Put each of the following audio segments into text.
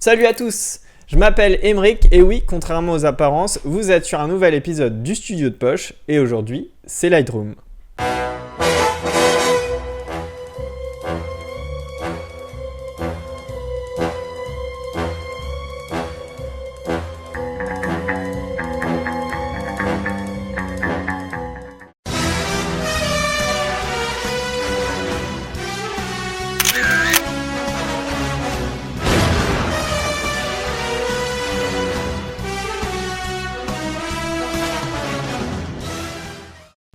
Salut à tous, je m'appelle Emeric et oui, contrairement aux apparences, vous êtes sur un nouvel épisode du Studio de Poche et aujourd'hui, c'est Lightroom.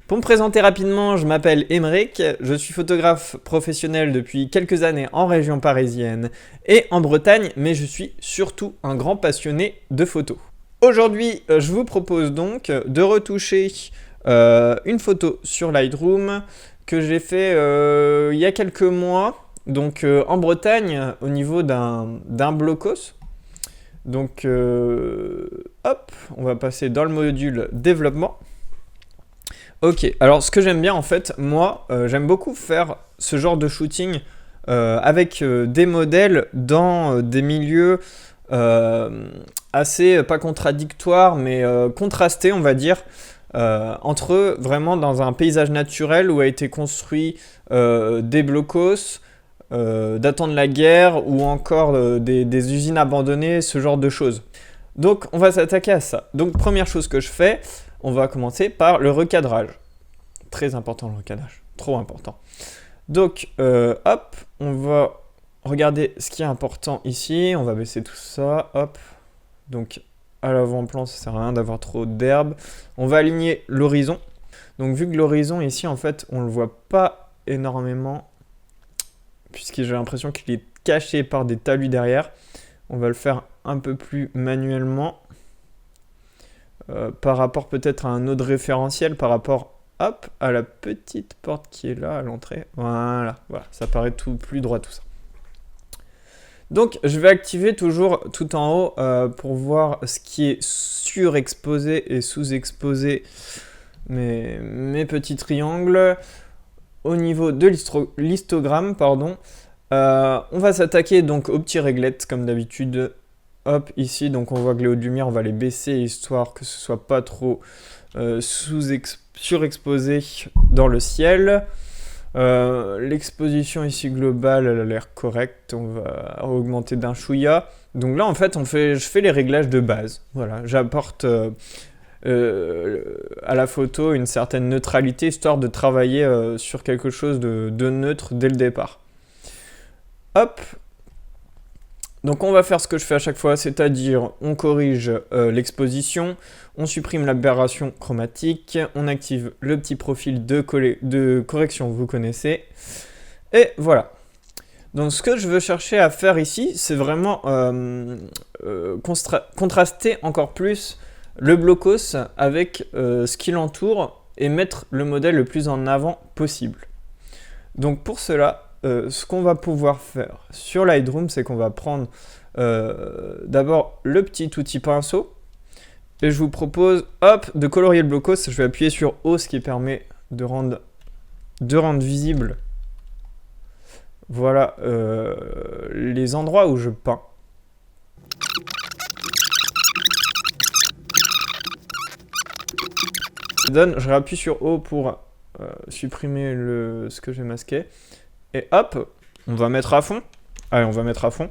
Pour me présenter rapidement, je m'appelle Emeric, je suis photographe professionnel depuis quelques années en région parisienne et en Bretagne, mais je suis surtout un grand passionné de photos. Aujourd'hui, je vous propose donc de retoucher une photo sur Lightroom que j'ai fait il y a quelques mois, donc en Bretagne, au niveau d'un blocos. Donc hop, on va passer dans le module développement. Ok, alors ce que j'aime bien en fait, moi, j'aime beaucoup faire ce genre de shooting avec des modèles dans des milieux assez, pas contradictoires, mais contrastés, on va dire, entre eux, vraiment dans un paysage naturel où a été construit des blocos, datant de la guerre ou encore des usines abandonnées, ce genre de choses. Donc on va s'attaquer à ça. Donc première chose que je fais, on va commencer par le recadrage. Très important le recadrage, trop important. Donc hop, on va regarder ce qui est important ici. On va baisser tout ça, hop. Donc à l'avant-plan, ça sert à rien d'avoir trop d'herbe. On va aligner l'horizon. Donc vu que l'horizon ici, en fait, on le voit pas énormément, puisque j'ai l'impression qu'il est caché par des talus derrière. On va le faire un peu plus manuellement. Par rapport peut-être à un autre référentiel, par rapport hop, à la petite porte qui est là à l'entrée. Voilà, ça paraît tout plus droit tout ça. Donc je vais activer toujours tout en haut pour voir ce qui est surexposé et sous-exposé, mes petits triangles. Au niveau de l'histogramme, pardon, on va s'attaquer donc aux petits réglettes comme d'habitude. Hop, ici, donc on voit que les hautes lumières, on va les baisser histoire que ce soit pas trop surexposé dans le ciel. L'exposition ici globale, elle a l'air correcte. On va augmenter d'un chouïa. Donc là, en fait, je fais les réglages de base. Voilà, j'apporte à la photo une certaine neutralité, histoire de travailler sur quelque chose de neutre dès le départ. Hop. Donc on va faire ce que je fais à chaque fois, c'est-à-dire on corrige l'exposition, on supprime l'aberration chromatique, on active le petit profil de correction, vous connaissez, et voilà. Donc ce que je veux chercher à faire ici, c'est vraiment contraster encore plus le blocos avec ce qui l'entoure et mettre le modèle le plus en avant possible. Donc pour cela, ce qu'on va pouvoir faire sur Lightroom, c'est qu'on va prendre d'abord le petit outil pinceau et je vous propose de colorier le blocos. Je vais appuyer sur O, ce qui permet de rendre visible voilà, les endroits où je peins. Je réappuie sur O pour supprimer ce que j'ai masqué. Et hop, on va mettre à fond. Allez, on va mettre à fond.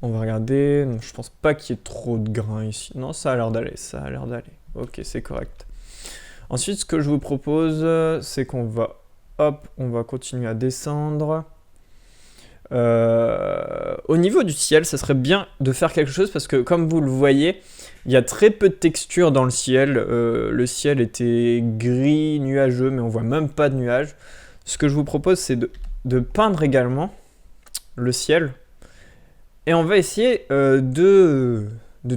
On va regarder. Non, je pense pas qu'il y ait trop de grains ici. Non, ça a l'air d'aller, Ok, c'est correct. Ensuite, ce que je vous propose, c'est qu'on va, on va continuer à descendre. Au niveau du ciel, ça serait bien de faire quelque chose parce que, comme vous le voyez, il y a très peu de texture dans le ciel. Le ciel était gris, nuageux, mais on voit même pas de nuages. Ce que je vous propose, c'est de peindre également le ciel. Et on va essayer de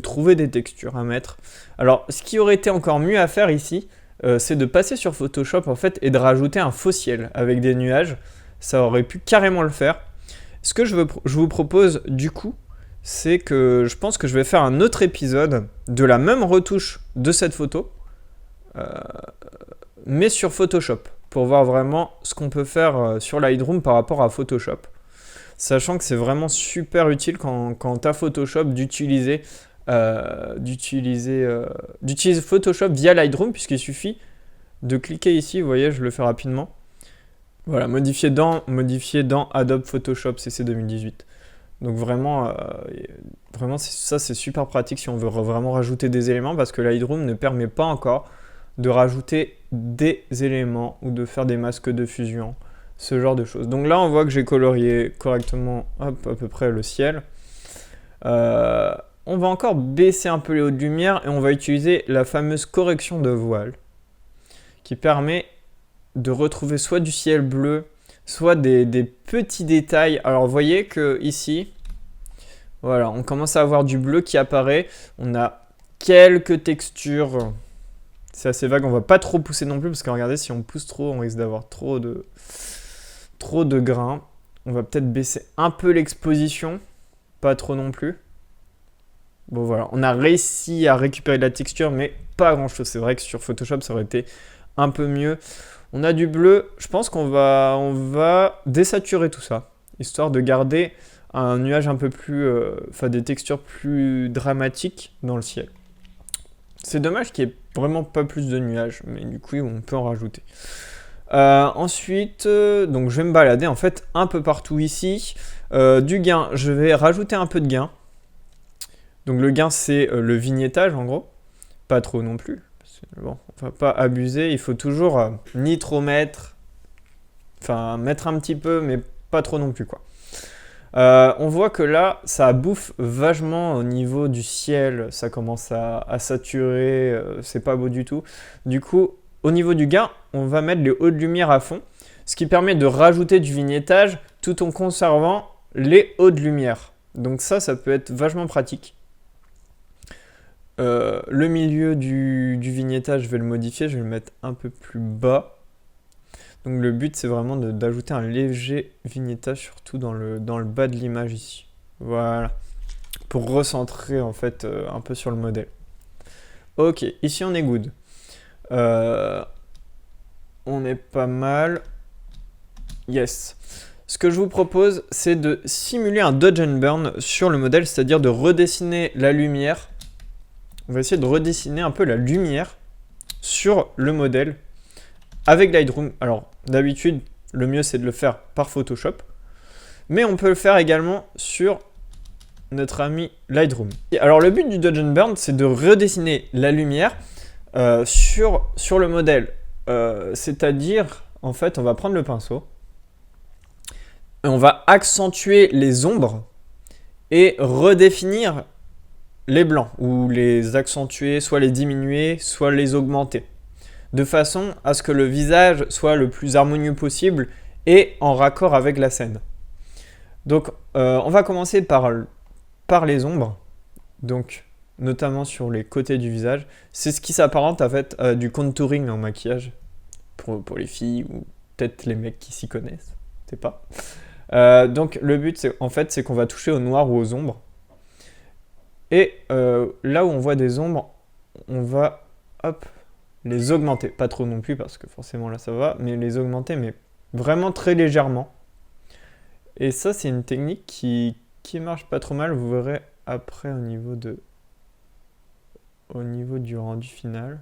trouver des textures à mettre. Alors, ce qui aurait été encore mieux à faire ici, c'est de passer sur Photoshop en fait et de rajouter un faux ciel avec des nuages. Ça aurait pu carrément le faire. Ce que je vous propose du coup, c'est que je pense que je vais faire un autre épisode de la même retouche de cette photo, mais sur Photoshop, pour voir vraiment ce qu'on peut faire sur Lightroom par rapport à Photoshop. sachant que c'est vraiment super utile quand tu as Photoshop d'utiliser Photoshop via Lightroom, puisqu'il suffit de cliquer ici, vous voyez, je le fais rapidement. Voilà, modifier dans Adobe Photoshop CC 2018. Donc vraiment, ça c'est super pratique si on veut vraiment rajouter des éléments, parce que Lightroom ne permet pas encore de rajouter des éléments ou de faire des masques de fusion, ce genre de choses. Donc là on voit que j'ai colorié correctement hop, à peu près le ciel. On va encore baisser un peu les hautes lumières et on va utiliser la fameuse correction de voile qui permet de retrouver soit du ciel bleu, soit des petits détails. Alors vous voyez que ici, voilà, on commence à avoir du bleu qui apparaît. On a quelques textures. C'est assez vague, on va pas trop pousser non plus, parce que regardez, si on pousse trop, on risque d'avoir trop de grains. On va peut-être baisser un peu l'exposition, pas trop non plus. Bon voilà, on a réussi à récupérer de la texture, mais pas grand chose. C'est vrai que sur Photoshop, ça aurait été un peu mieux. On a du bleu, je pense qu'on va désaturer tout ça, histoire de garder un nuage un peu plus, des textures plus dramatiques dans le ciel. C'est dommage qu'il n'y ait vraiment pas plus de nuages, mais du coup on peut en rajouter. Ensuite, donc je vais me balader en fait un peu partout ici. Du gain, je vais rajouter un peu de gain. Donc le gain c'est le vignettage en gros, pas trop non plus. Bon, on va pas abuser, il faut toujours ni trop mettre, enfin mettre un petit peu, mais pas trop non plus quoi. On voit que là, ça bouffe vachement au niveau du ciel, ça commence à saturer, c'est pas beau du tout. Du coup, au niveau du gain, on va mettre les hautes lumières à fond, ce qui permet de rajouter du vignettage tout en conservant les hautes lumières. Donc ça peut être vachement pratique. Le milieu du vignettage, je vais le modifier, je vais le mettre un peu plus bas. Donc le but c'est vraiment d'ajouter un léger vignettage, surtout dans le bas de l'image ici. Voilà, pour recentrer en fait un peu sur le modèle. Ok, ici on est good. On est pas mal. Yes. Ce que je vous propose, c'est de simuler un dodge and burn sur le modèle, c'est-à-dire de redessiner la lumière. On va essayer de redessiner un peu la lumière sur le modèle avec Lightroom. Alors d'habitude, le mieux c'est de le faire par Photoshop, mais on peut le faire également sur notre ami Lightroom. Alors le but du dodge and burn, c'est de redessiner la lumière sur le modèle. C'est-à-dire, en fait, on va prendre le pinceau, et on va accentuer les ombres et redéfinir les blancs, ou les accentuer, soit les diminuer, soit les augmenter, de façon à ce que le visage soit le plus harmonieux possible et en raccord avec la scène. Donc on va commencer par les ombres, donc notamment sur les côtés du visage. C'est ce qui s'apparente en fait du contouring en maquillage, pour les filles ou peut-être les mecs qui s'y connaissent, je sais pas. Donc le but c'est qu'on va toucher au noir ou aux ombres. Et là où on voit des ombres, on va les augmenter. Pas trop non plus parce que forcément là ça va, mais les augmenter, mais vraiment très légèrement. Et ça c'est une technique qui marche pas trop mal, vous verrez après au niveau du rendu final.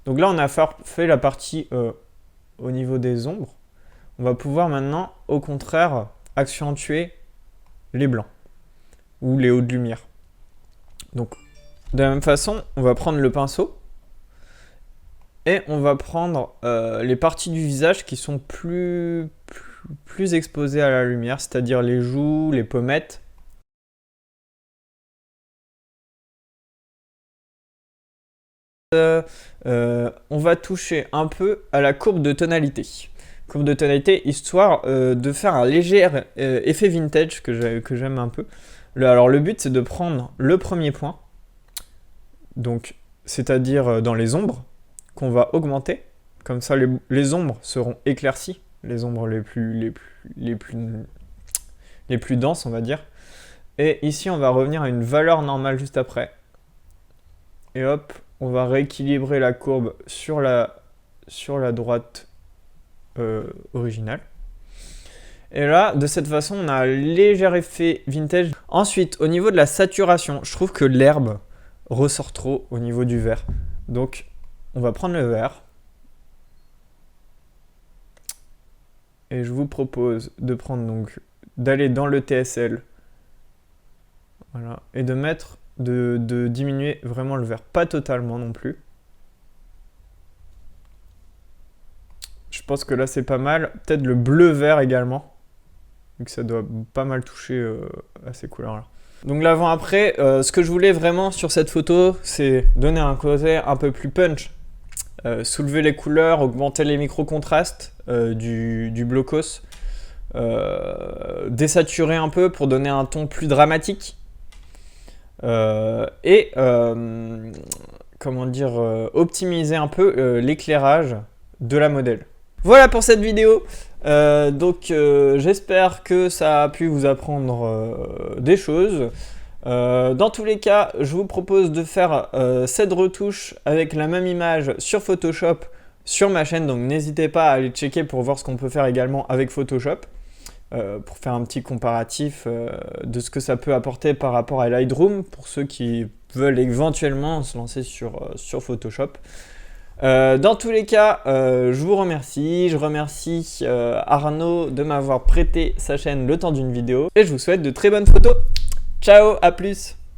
Donc là on a fait la partie au niveau des ombres. On va pouvoir maintenant, au contraire, accentuer les blancs ou les hautes lumières. Donc, de la même façon, on va prendre le pinceau et on va prendre les parties du visage qui sont plus exposées à la lumière, c'est-à-dire les joues, les pommettes. On va toucher un peu à la courbe de tonalité. Histoire de faire un léger effet vintage que j'aime un peu. Alors le but c'est de prendre le premier point, donc c'est-à-dire dans les ombres, qu'on va augmenter. Comme ça les ombres seront éclaircies, les ombres les plus denses on va dire. Et ici on va revenir à une valeur normale juste après. Et hop, on va rééquilibrer la courbe sur la sur la droite originale. Et là, de cette façon, on a un léger effet vintage. Ensuite, au niveau de la saturation, je trouve que l'herbe ressort trop au niveau du vert. Donc, on va prendre le vert. Et je vous propose de prendre donc, d'aller dans le TSL. Voilà. Et de mettre, de diminuer vraiment le vert. Pas totalement non plus. Je pense que là, c'est pas mal. Peut-être le bleu-vert également. Vu que ça doit pas mal toucher à ces couleurs-là. Donc l'avant-après, ce que je voulais vraiment sur cette photo, c'est donner un côté un peu plus punch. Soulever les couleurs, augmenter les micro-contrastes du blocos. Désaturer un peu pour donner un ton plus dramatique. Comment dire, optimiser un peu l'éclairage de la modèle. Voilà pour cette vidéo. J'espère que ça a pu vous apprendre des choses. Dans tous les cas, je vous propose de faire cette retouche avec la même image sur Photoshop sur ma chaîne. Donc n'hésitez pas à aller checker pour voir ce qu'on peut faire également avec Photoshop. Pour faire un petit comparatif de ce que ça peut apporter par rapport à Lightroom pour ceux qui veulent éventuellement se lancer sur Photoshop. Dans tous les cas, je vous remercie. Je remercie Arnaud de m'avoir prêté sa chaîne le temps d'une vidéo. Et je vous souhaite de très bonnes photos. Ciao, à plus!